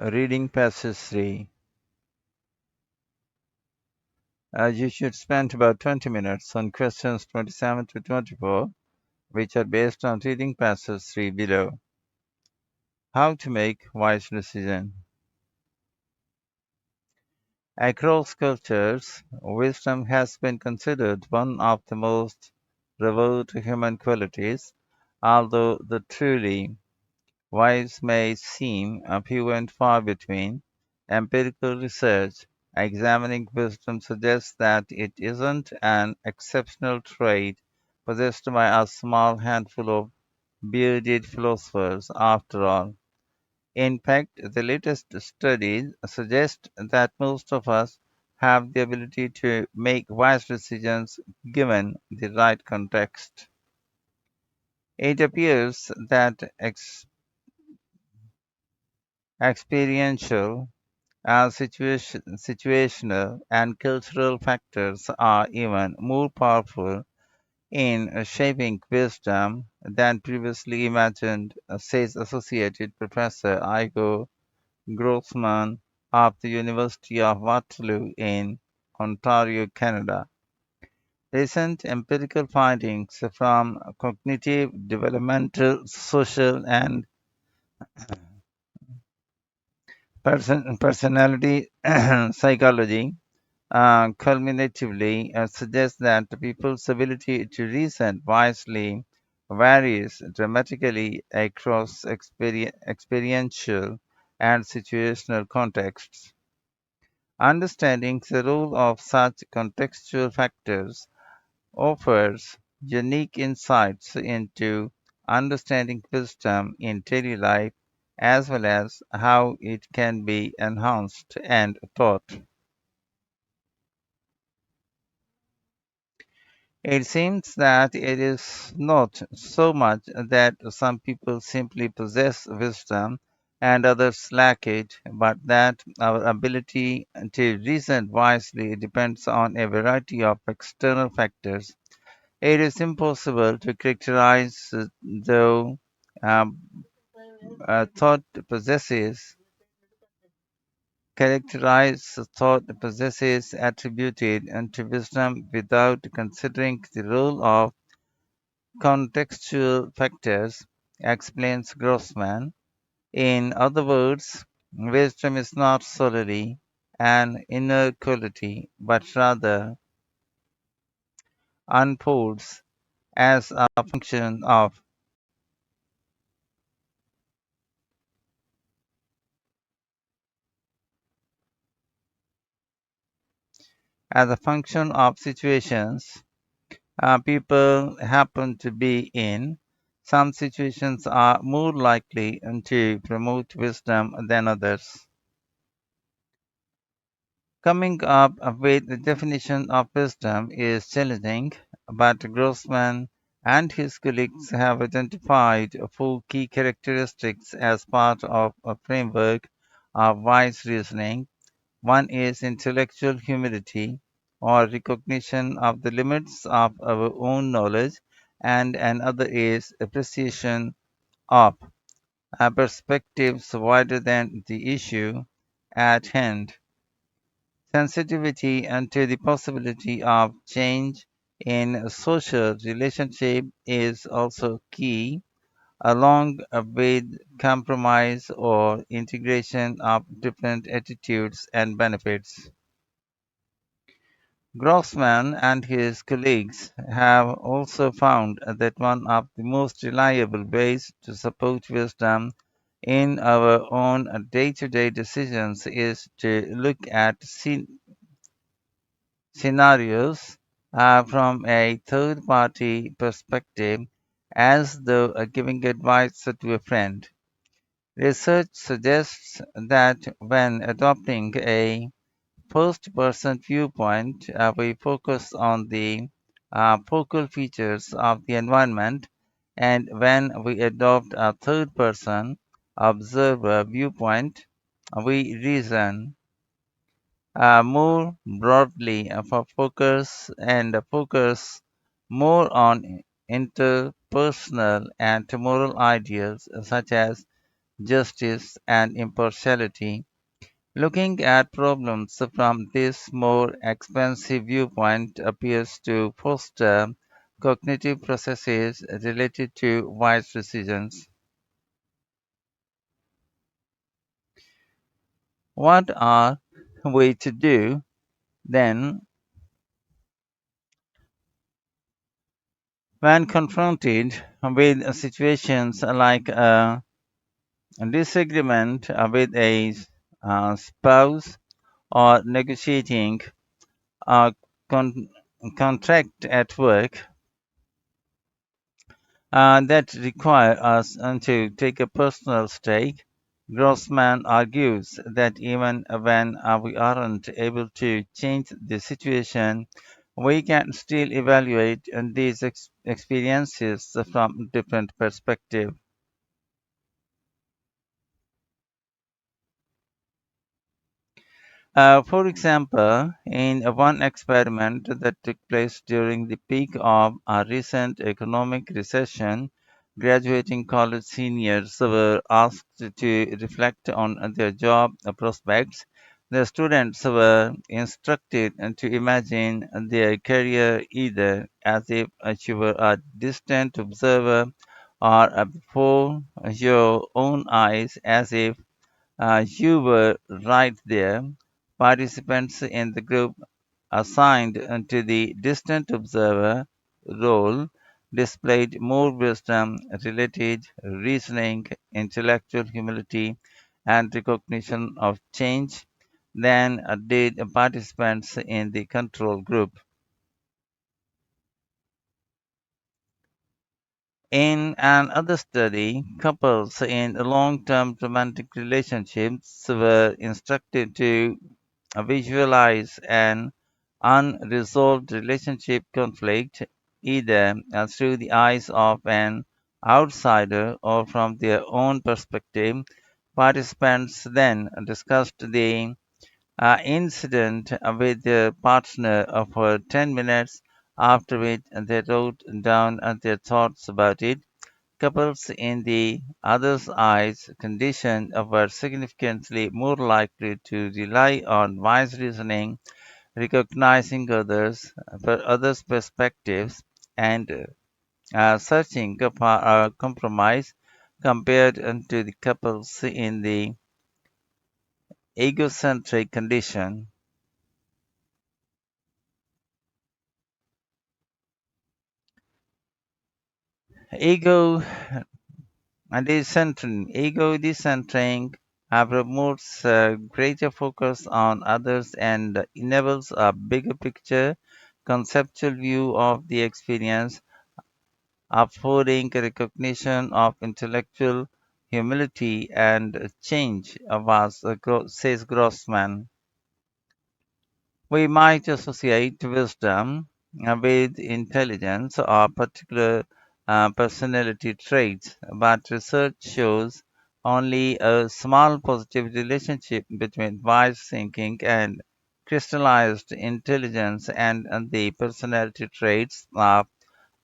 Reading Passage 3. You should spend about 20 minutes on questions 27 to 24, which are based on Reading Passage 3 below. How to make wise decisions. Across cultures, wisdom has been considered one of the most revered human qualities, although the truly wise may seem few and far between. Empirical research examining wisdom suggests that it isn't an exceptional trait possessed by a small handful of bearded philosophers, after all. In fact, the latest studies suggest that most of us have the ability to make wise decisions given the right context. It appears that experiential situational and cultural factors are even more powerful in shaping wisdom than previously imagined, says Associated Professor Igor Grossman of the University of Waterloo in Ontario, Canada. Recent empirical findings from cognitive, developmental, social, and personality psychology culminatively suggests that people's ability to reason wisely varies dramatically across experiential and situational contexts. Understanding the role of such contextual factors offers unique insights into understanding wisdom in daily life as well as how it can be enhanced and taught. It seems that it is not so much that some people simply possess wisdom and others lack it, but that our ability to reason wisely depends on a variety of external factors. It is impossible to though um, thought possesses thought possesses attributed to wisdom without considering the role of contextual factors, explains Grossman. In other words, wisdom is not solely an inner quality, but rather unfolds as a function of situations people happen to be in. Some situations are more likely to promote wisdom than others. Coming up with the definition of wisdom is challenging, but Grossman and his colleagues have identified four key characteristics as part of a framework of wise reasoning. One is intellectual humility, or recognition of the limits of our own knowledge, and another is appreciation of perspectives wider than the issue at hand. Sensitivity and to the possibility of change in social relationship is also key, along with compromise or integration of different attitudes and benefits. Grossman and his colleagues have also found that one of the most reliable ways to support wisdom in our own day-to-day decisions is to look at scenarios from a third party perspective as though giving advice to a friend. Research suggests that when adopting a first person viewpoint, we focus on the focal features of the environment, and when we adopt a third person observer viewpoint, we reason more broadly for focus more on interpersonal and moral ideals such as justice, and impartiality. Looking at problems from this more expansive viewpoint appears to foster cognitive processes related to wise decisions. What are we to do then when confronted with situations like a disagreement with a spouse or negotiating a con- contract at work that require us to take a personal stake? Grossman argues that even when we aren't able to change the situation, we can still evaluate these experiences from different perspectives. For example, in one experiment that took place during the peak of a recent economic recession, graduating college seniors were asked to reflect on their job prospects. The students were instructed to imagine their career either as if you were a distant observer or before your own eyes as if you were right there. Participants in the group assigned to the distant observer role displayed more wisdom, related reasoning, intellectual humility, and recognition of change than did participants in the control group. In another study, couples in long term romantic relationships were instructed to visualize an unresolved relationship conflict either through the eyes of an outsider or from their own perspective. Participants then discussed the incident with their partner for 10 minutes, after which they wrote down their thoughts about it. Couples in the other's eyes condition were significantly more likely to rely on wise reasoning, recognizing others' perspectives, and searching for a compromise compared to the couples in the egocentric condition. Ego ego decentering promotes greater focus on others and enables a bigger picture, conceptual view of the experience, affording recognition of intellectual humility and change, says Grossman. We might associate wisdom with intelligence or particular personality traits, but research shows only a small positive relationship between wise thinking and crystallized intelligence, and the personality traits of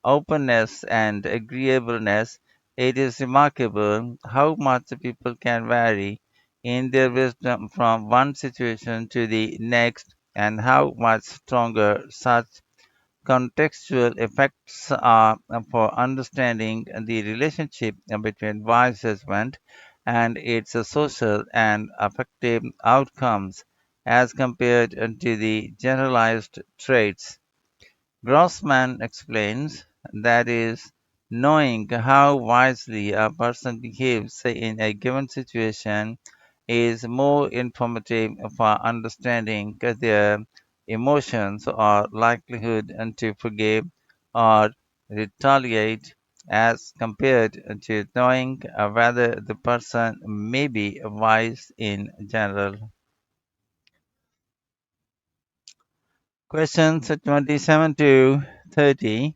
openness and agreeableness. It is remarkable how much people can vary in their wisdom from one situation to the next, and how much stronger such contextual effects are for understanding the relationship between wise judgment and its social and affective outcomes as compared to the generalized traits. Grossman explains, that is, knowing how wisely a person behaves in a given situation is more informative for understanding their emotions or likelihood to forgive or retaliate as compared to knowing whether the person may be wise in general. Questions 27 to 30.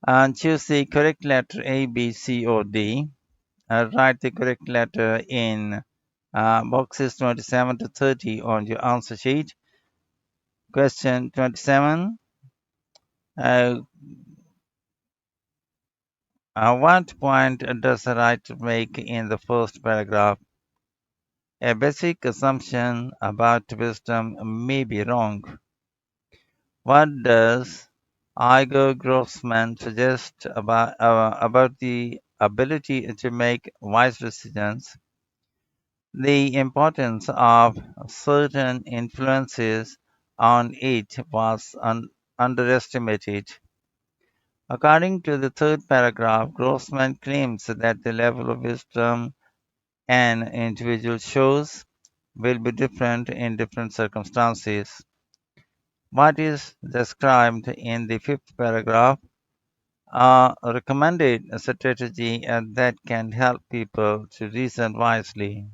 And choose the correct letter A, B, C, or D. Write the correct letter in boxes 27 to 30 on your answer sheet. Question 27. Uh, What point does the writer make in the first paragraph? A basic assumption about wisdom may be wrong. What does Igor Grossman suggest about the ability to make wise decisions? The importance of certain influences on it was underestimated. According to the third paragraph, Grossman claims that the level of wisdom an individual shows will be different in different circumstances. What is described in the fifth paragraph are recommended strategy that can help people to reason wisely.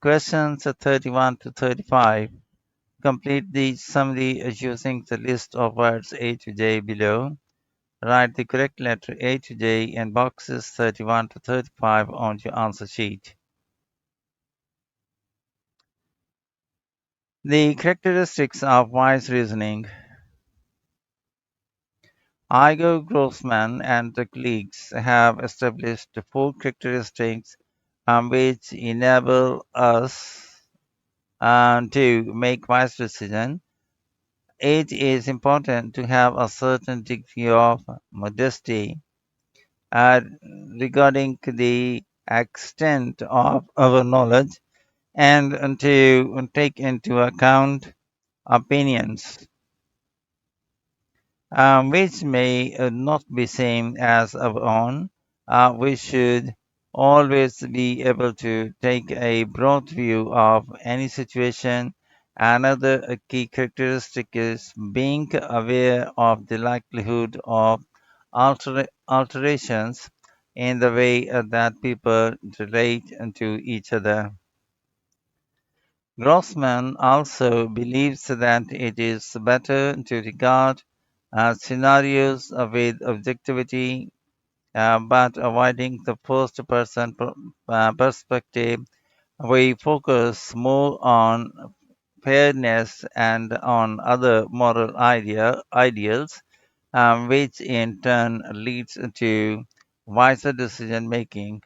Questions 31 to 35. Complete the summary using the list of words A to J below. Write the correct letter A to J in boxes 31 to 35 on your answer sheet. The characteristics of wise reasoning. Igor Grossman and the colleagues have established four characteristics which enable us to make wise decisions. It is important to have a certain degree of modesty uh, regarding the extent of our knowledge and to take into account opinions which may not be same as our own. We should always be able to take a broad view of any situation. Another key characteristic is being aware of the likelihood of alterations in the way that people relate to each other. Grossman also believes that it is better to regard scenarios with objectivity, but avoiding the first person perspective. We focus more on fairness and on other moral ideals, which in turn leads to wiser decision making.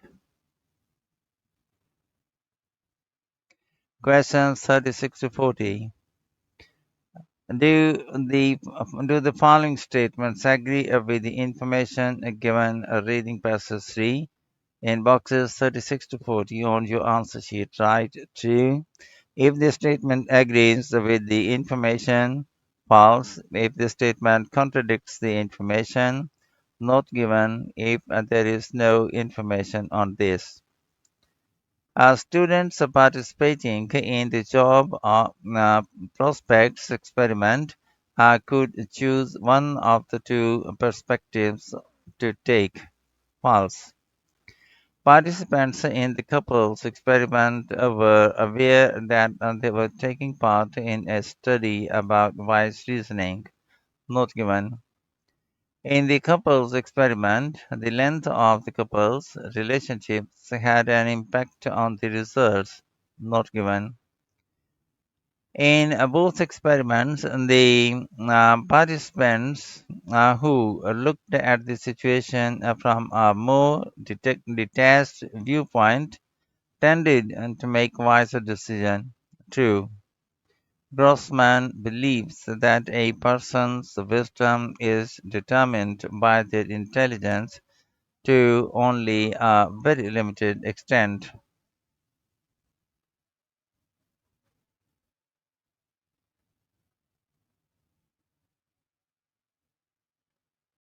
Questions 36 to 40. Do the do the following statements agree with the information given reading passage 3 in boxes 36 to 40 on your answer sheet? Right. 2. If the statement agrees with the information, false. If the statement contradicts the information, not given. If there is no information on this. Students participating in the job prospects experiment could choose one of the two perspectives to take. False. Participants in the couples experiment were aware that they were taking part in a study about wise reasoning. Not given. In the couples experiment, the length of the couple's relationships had an impact on the results. Not given. In both experiments, the participants who looked at the situation from a more detached viewpoint tended to make wiser decisions. True. Grossman believes that a person's wisdom is determined by their intelligence to only a very limited extent.